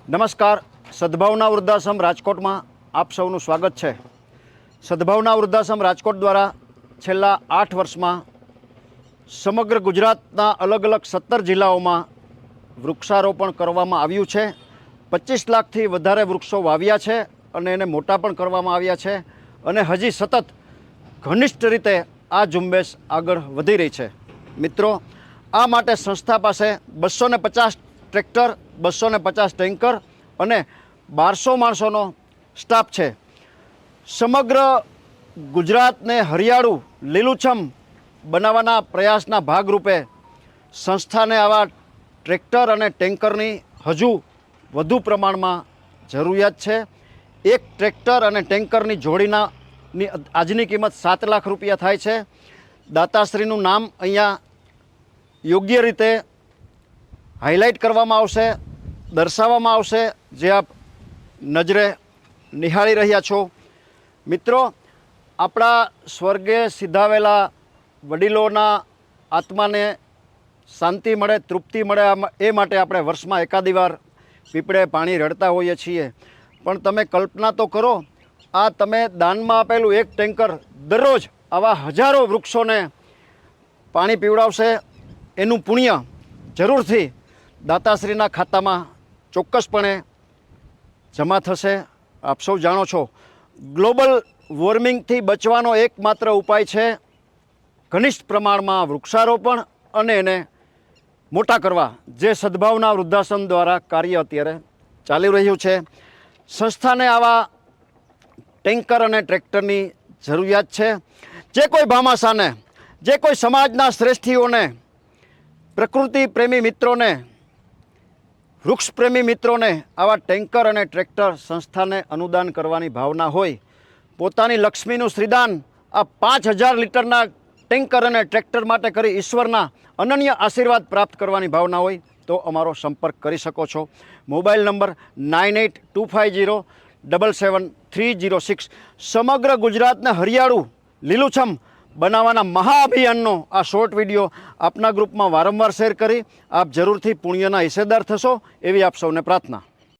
નમસ્કાર. સદભાવના વૃદ્ધાશ્રમ રાજકોટમાં આપ સૌનું સ્વાગત છે. સદભાવના વૃદ્ધાશ્રમ રાજકોટ દ્વારા છેલ્લા 8 વર્ષમાં સમગ્ર ગુજરાતના અલગ અલગ 17 જિલ્લાઓમાં વૃક્ષારોપણ કરવામાં આવ્યું છે. 25 લાખથી વધારે વૃક્ષો વાવ્યા છે અને એને મોટા પણ કરવામાં આવ્યા છે અને હજી સતત ઘનિષ્ઠ રીતે આ ઝુંબેશ આગળ વધી રહી છે. મિત્રો, આ માટે સંસ્થા પાસે 250 ટ્રેક્ટર, 250 ટેન્કર અને 1200 માણસોનો સ્ટાફ છે. સમગ્ર ગુજરાતને હરિયાળું લીલુંછમ બનાવવાના પ્રયાસના ભાગરૂપે સંસ્થાને આવા ટ્રેક્ટર અને ટેન્કરની હજુ વધુ પ્રમાણમાં જરૂરિયાત છે. એક ટ્રેક્ટર અને ટેન્કરની જોડીની આજની કિંમત 7 લાખ રૂપિયા થાય છે. દાતાશ્રીનું નામ અહીંયા યોગ્ય રીતે હાઇલાઇટ કરવામાં આવશે, દર્શાવવામાં આવશે, જે આપ નજરે નિહાળી રહ્યા છો. મિત્રો, આપણા સ્વર્ગે સિધાવેલા વડીલોના આત્માને શાંતિ મળે, તૃપ્તિ મળે, એ માટે આપણે વર્ષમાં એકાદી વાર પીપળે પાણી રેડતા હોઈએ છીએ. પણ તમે કલ્પના તો કરો, આ તમે દાનમાં આપેલું એક ટેન્કર દરરોજ આવા હજારો વૃક્ષોને પાણી પીવડાવશે. એનું પુણ્ય જરૂરથી દાતાશ્રીના ખાતામાં ચોક્કસપણે જમા થશે. આપ સૌ જાણો છો, ગ્લોબલ વોર્મિંગથી બચવાનો એકમાત્ર ઉપાય છે ઘનિષ્ઠ પ્રમાણમાં વૃક્ષારોપણ અને એને મોટા કરવા, જે સદભાવના વૃદ્ધાશ્રમ દ્વારા કાર્ય અત્યારે ચાલી રહ્યું છે. સંસ્થાને આવા ટેન્કર અને ટ્રેક્ટરની જરૂરિયાત છે. જે કોઈ ભામાશાને, જે કોઈ સમાજના શ્રેષ્ઠીઓને, પ્રકૃતિ પ્રેમી મિત્રોને, વૃક્ષ પ્રેમી મિત્રોને આવા ટેન્કર અને ટ્રેક્ટર સંસ્થાને અનુદાન કરવાની ભાવના હોય, પોતાની લક્ષ્મીનું શ્રીદાન આ 5000 લીટરના ટેન્કર અને ટ્રેક્ટર માટે કરી ઈશ્વરના અનન્ય આશીર્વાદ પ્રાપ્ત કરવાની ભાવના હોય તો અમારો સંપર્ક કરી શકો છો. Mobile number 9825077306. સમગ્ર ગુજરાતને હરિયાળું લીલુંછમ બનાવવાના મહાઅભિયાનનો આ શોર્ટ વિડીયો આપના ગ્રુપમાં વારંવાર શેર કરી આપ જરૂરથી પુણ્યના હિસ્સેદાર થશો એવી આપ સૌને પ્રાર્થના.